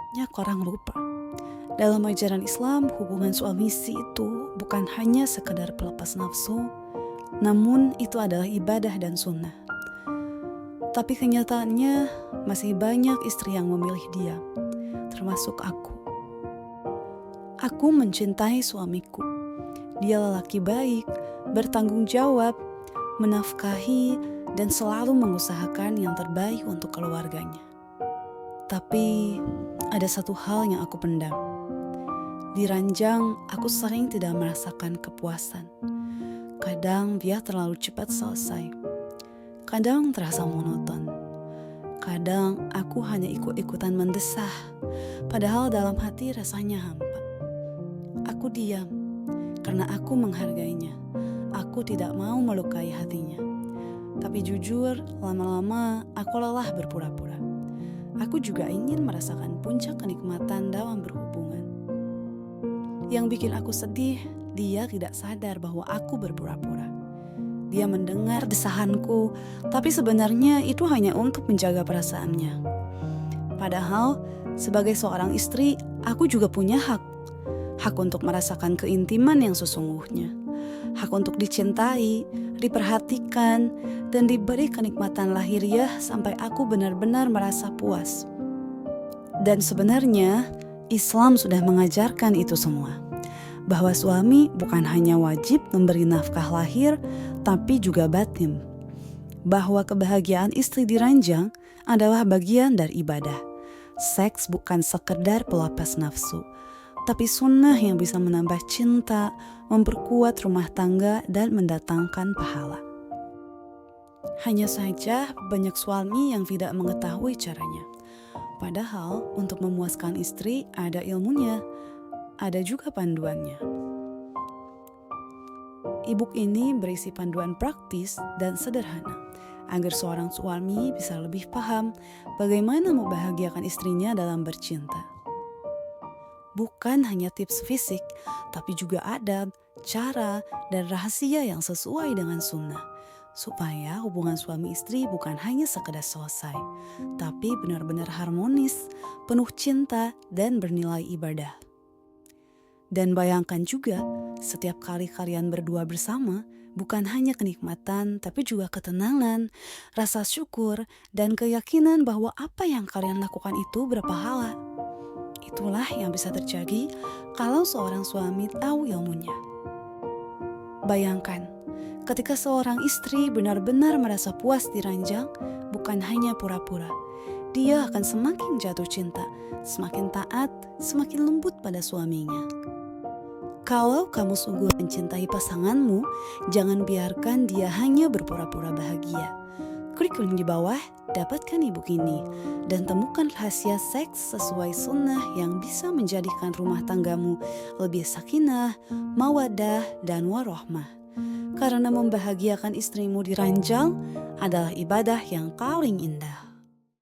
banyak orang lupa. Dalam ajaran Islam, hubungan suami istri itu bukan hanya sekedar pelepas nafsu, namun itu adalah ibadah dan sunnah. Tapi kenyataannya masih banyak istri yang memilih diam, termasuk aku. Aku mencintai suamiku. Dia lelaki baik, bertanggung jawab, menafkahi, dan selalu mengusahakan yang terbaik untuk keluarganya. Tapi ada satu hal yang aku pendam. Di ranjang, aku sering tidak merasakan kepuasan. Kadang dia terlalu cepat selesai. Kadang terasa monoton. Kadang aku hanya ikut-ikutan mendesah, padahal dalam hati rasanya hampa. Aku diam, karena aku menghargainya. Aku tidak mau melukai hatinya. Tapi jujur, lama-lama aku lelah berpura-pura. Aku juga ingin merasakan puncak kenikmatan dalam berhubungan. Yang bikin aku sedih, dia tidak sadar bahwa aku berpura-pura. Dia mendengar desahanku, tapi sebenarnya itu hanya untuk menjaga perasaannya. Padahal, sebagai seorang istri, aku juga punya hak. Hak untuk merasakan keintiman yang sesungguhnya. Hak untuk dicintai, diperhatikan, dan diberi kenikmatan lahiriah sampai aku benar-benar merasa puas. Dan sebenarnya, Islam sudah mengajarkan itu semua. Bahwa suami bukan hanya wajib memberi nafkah lahir, tapi juga batin. Bahwa kebahagiaan istri di ranjang adalah bagian dari ibadah. Seks bukan sekedar pelepas nafsu, tapi sunnah yang bisa menambah cinta, memperkuat rumah tangga, dan mendatangkan pahala. Hanya saja banyak suami yang tidak mengetahui caranya. Padahal untuk memuaskan istri ada ilmunya, ada juga panduannya. E-book ini berisi panduan praktis dan sederhana, agar seorang suami bisa lebih paham bagaimana membahagiakan istrinya dalam bercinta. Bukan hanya tips fisik, tapi juga adab, cara, dan rahasia yang sesuai dengan sunnah. Supaya hubungan suami istri bukan hanya sekedar selesai, tapi benar-benar harmonis, penuh cinta, dan bernilai ibadah. Dan bayangkan juga, setiap kali kalian berdua bersama, bukan hanya kenikmatan, tapi juga ketenangan, rasa syukur, dan keyakinan bahwa apa yang kalian lakukan itu berpahala. Itulah yang bisa terjadi kalau seorang suami tahu ilmunya. Bayangkan, ketika seorang istri benar-benar merasa puas di ranjang, bukan hanya pura-pura. Dia akan semakin jatuh cinta, semakin taat, semakin lembut pada suaminya. Kalau kamu sungguh mencintai pasanganmu, jangan biarkan dia hanya berpura-pura bahagia. Klik link di bawah, dapatkan e-book ini, dan temukan rahasia seks sesuai sunnah yang bisa menjadikan rumah tanggamu lebih sakinah, mawaddah, dan warohmah. Karena membahagiakan istrimu di ranjang adalah ibadah yang paling indah.